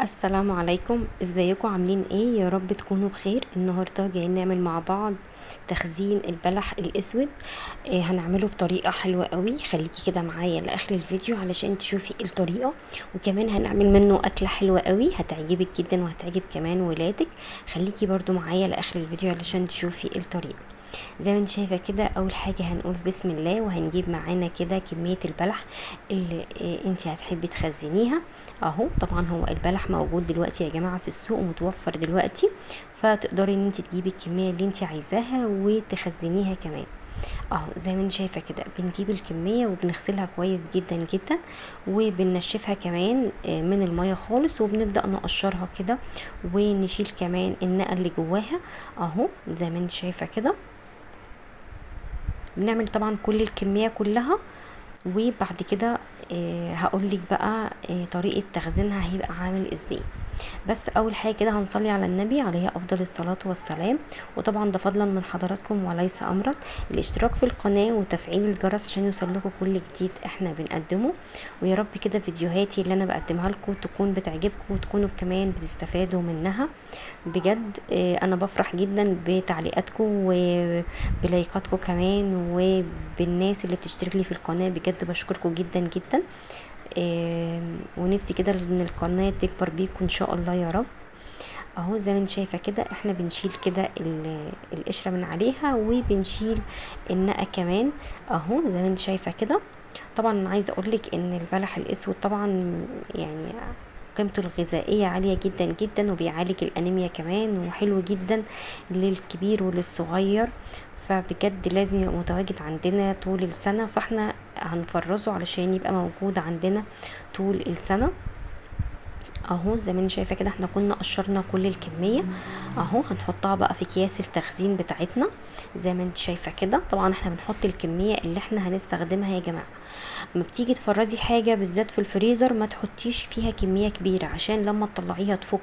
السلام عليكم، ازيكم؟ عاملين ايه؟ يا رب تكونوا بخير. النهارده جايين نعمل مع بعض تخزين البلح الاسود. هنعمله بطريقه حلوه قوي. خليكي كده معايا لاخر الفيديو علشان تشوفي الطريقه، وكمان هنعمل منه اكله حلوه قوي هتعجبك جدا وهتعجب كمان ولادك. خليكي برضو معايا لاخر الفيديو علشان تشوفي الطريقه. زي ما انت شايفه كده، اول حاجه هنقول بسم الله، وهنجيب معانا كده كميه البلح اللي انت هتحبي تخزنيها. اهو طبعا هو البلح موجود دلوقتي يا جماعه في السوق ومتوفر دلوقتي، فتقدري ان انت تجيبي الكميه اللي انت عايزاها وتخزنيها كمان. اهو زي ما انت شايفه كده، بنجيب الكميه وبنغسلها كويس جدا جدا، وبننشفها كمان من الميه خالص، وبنبدا نقشرها كده ونشيل كمان النقع اللي جواها. اهو زي ما انت شايفه كده، بنعمل طبعا كل الكمية كلها. وبعد كده هقولك بقى طريقة تخزينها هيبقى عامل ازاي. بس اول حاجه كده هنصلي على النبي عليه افضل الصلاه والسلام. وطبعا ده فضلا من حضراتكم وليس امرا، الاشتراك في القناه وتفعيل الجرس عشان يوصلكوا كل جديد احنا بنقدمه. ويا رب كده فيديوهاتي اللي انا بقدمها لكم تكون بتعجبكم وتكونوا كمان بتستفادوا منها. بجد انا بفرح جدا بتعليقاتكم وبلايكاتكم كمان، وبالناس اللي بتشترك لي في القناه. بجد بشكركم جدا جدا. ونفسي كده ان القناة تكبر بيكم ان شاء الله يا رب. اهو زي ما انت شايفة كده، احنا بنشيل كده القشرة من عليها، وبنشيل النقع كمان. اهو زي ما انت شايفة كده. طبعا عايزة اقولك ان البلح الاسود طبعا يعني قيمته الغذائية عالية جدا جدا، وبيعالج الأنيميا كمان، وحلو جدا للكبير وللصغير. فبجد لازم يبقى متواجد عندنا طول السنة، فاحنا هنفرزه علشان يبقى موجود عندنا طول السنة. اهو زي ما انت شايفه كده، احنا كنا قشرنا كل الكميه. اهو هنحطها بقى في اكياس التخزين بتاعتنا. زي ما انت شايفه كده، طبعا احنا بنحط الكميه اللي احنا هنستخدمها يا جماعه. اما بتيجي تفرزي حاجه بالذات في الفريزر، ما تحطيش فيها كميه كبيره عشان لما تطلعيها تفك،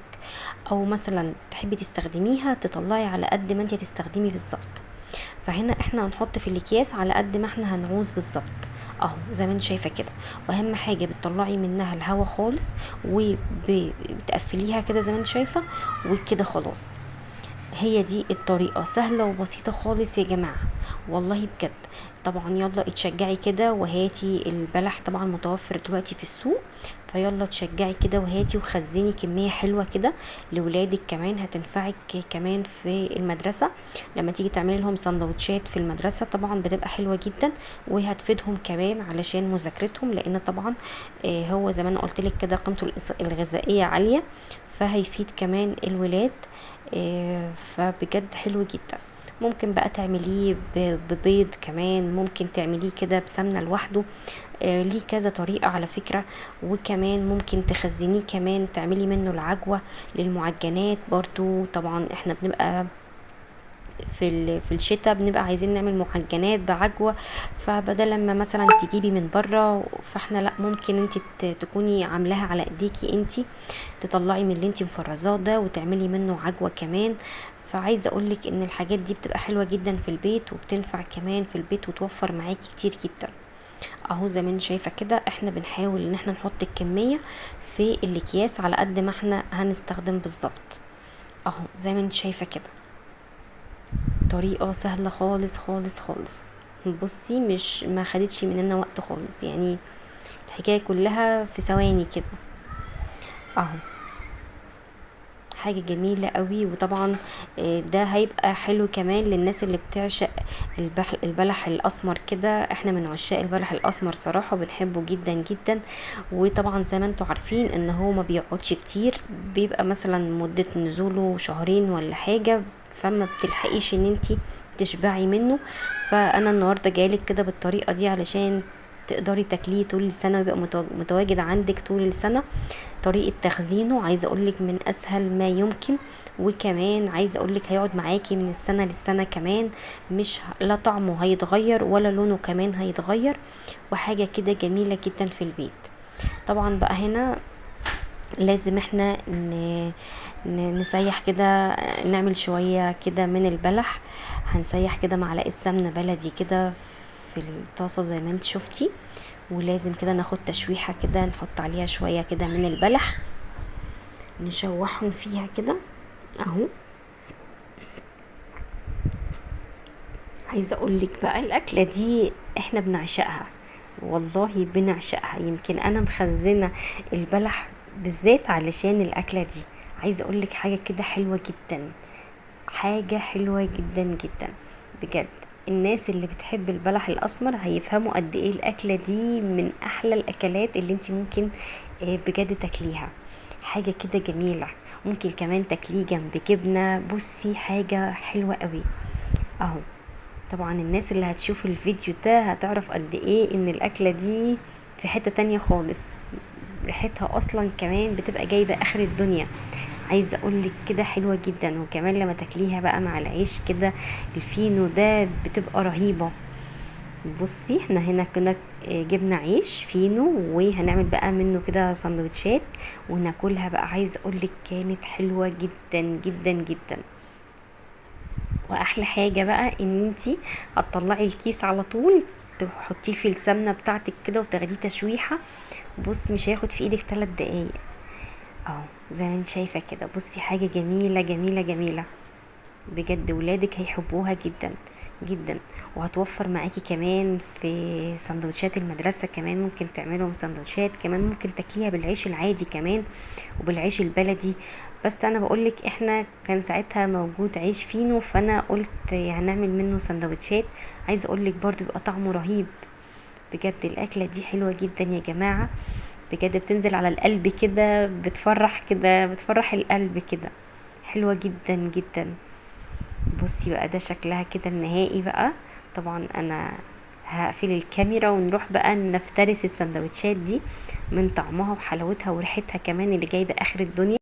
او مثلا تحبي تستخدميها تطلعي على قد ما انت هتستخدمي بالظبط. فهنا احنا هنحط في الاكياس على قد ما احنا هنعوز بالظبط. اهو زي ما انت شايفه كده. واهم حاجه بتطلعي منها الهواء خالص، وبتقفليها كده زي ما انت شايفه، وكده خلاص. هي دي الطريقة، سهلة وبسيطة خالص يا جماعة، والله بجد. طبعا يلا اتشجعي كده وهاتي البلح، طبعا متوفر دلوقتي في السوق. فيلا تشجعي كده وهاتي وخزني كمية حلوة كده لولادك، كمان هتنفعك كمان في المدرسة. لما تيجي تعملي لهم سندوتشات في المدرسة طبعا بتبقى حلوة جدا، وهتفيدهم كمان علشان مذاكرتهم، لان طبعا هو زي ما انا قلت لك كده قيمته الغذائية عالية، فهيفيد كمان الولاد. فبجد حلو جدا. ممكن بقى تعمليه ببيض كمان، ممكن تعمليه كده بسمنة لوحده. ليه كذا طريقة على فكرة. وكمان ممكن تخزنيه كمان تعملي منه العجوة للمعجنات برضو. طبعا احنا بنبقى في الشتاء بنبقى عايزين نعمل معجنات بعجوة، فبدل لما مثلا تجيبي من بره، فاحنا لا، ممكن انت تكوني عاملاها على ايديكي انت، تطلعي من اللي انت مفرزاه ده وتعملي منه عجوة كمان. فعايزه اقولك ان الحاجات دي بتبقى حلوه جدا في البيت، وبتنفع كمان في البيت وتوفر معاكي كتير جدا. اهو زي ما انت شايفه كده، احنا بنحاول ان احنا نحط الكميه في الاكياس على قد ما احنا هنستخدم بالظبط. اهو زي ما انت شايفه كده، طريقة سهلة خالص خالص خالص. بصي مش ما خدتش مننا وقت خالص يعني، الحكاية كلها في ثواني كده. اهو حاجة جميلة قوي. وطبعا ده هيبقى حلو كمان للناس اللي بتعشق البلح الاسمر كده. احنا من عشاق البلح الاسمر صراحة، بنحبه جدا جدا. وطبعا زي ما انتوا عارفين ان هو ما بيقعدش كتير، بيبقى مثلا مدة نزوله شهرين ولا حاجة، فما بتلحقيش ان انتي تشبعي منه. فانا النهاردة جايلك كده بالطريقة دي علشان تقدري تاكليه طول السنة، ويبقى متواجد عندك طول السنة. طريقة تخزينه عايزة اقولك من اسهل ما يمكن، وكمان عايزة اقولك هيقعد معاكي من السنة للسنة كمان. مش لا طعمه هيتغير ولا لونه كمان هيتغير، وحاجة كده جميلة جدا في البيت. طبعا بقى هنا لازم احنا نسيح كده، نعمل شوية كده من البلح. هنسيح كده معلقة سمنة بلدي كده في الطاسة زي ما انت شفتي. ولازم كده ناخد تشويحة كده، نحط عليها شوية كده من البلح. نشوحهم فيها كده اهو. عايزه اقولك بقى الاكله دي احنا بنعشقها، والله بنعشقها. يمكن انا مخزنه البلح بالذات علشان الاكله دي. عايزه اقولك حاجه كده حلوه جدا، حاجه حلوه جدا جدا بجد. الناس اللي بتحب البلح الاسمر هيفهموا قد ايه الاكله دي من احلى الاكلات اللي انت ممكن بجد تاكليها. حاجه كده جميله. ممكن كمان تاكليه جنب جبنه. بصي حاجه حلوه قوي اهو. طبعا الناس اللي هتشوف الفيديو ده هتعرف قد ايه ان الاكلة دي في حتة تانية خالص. ريحتها اصلا كمان بتبقى جايبة اخر الدنيا. عايزة اقولك كده حلوة جدا. وكمان لما تاكليها بقى مع العيش كده الفينو ده بتبقى رهيبة. بصي احنا هنا كنا جبنا عيش فينو وهنعمل بقى منه كده سندوتشات وناكلها بقى. عايزة اقولك كانت حلوة جدا جدا جدا. واحلى حاجة بقى ان انتي هتطلعي الكيس على طول، تحطيه في السمنة بتاعتك كده وتاخديه تشويحة. بص مش هياخد في ايدك 3 دقايق اهو زي ما انت شايفة كده. بصي حاجة جميلة جميلة جميلة بجد. ولادك هيحبوها جدا جدا. وهتوفر معاكي كمان في سندوتشات المدرسة. كمان ممكن تعملهم سندوتشات. كمان ممكن تاكليها بالعيش العادي كمان وبالعيش البلدي. بس انا بقولك احنا كان ساعتها موجود عيش فينو فانا قلت هنعمل منه سندوتشات. عايزه اقولك برضو بيبقى طعمه رهيب بجد. الاكله دي حلوه جدا يا جماعه بجد. بتنزل على القلب كده، بتفرح كده، بتفرح القلب كده. حلوه جدا جدا. بصي بقى ده شكلها كده النهائي بقى. طبعا انا هقفل الكاميرا ونروح بقى نفترس السندوتشات دي من طعمها وحلاوتها وريحتها كمان اللي جايبه اخر الدنيا.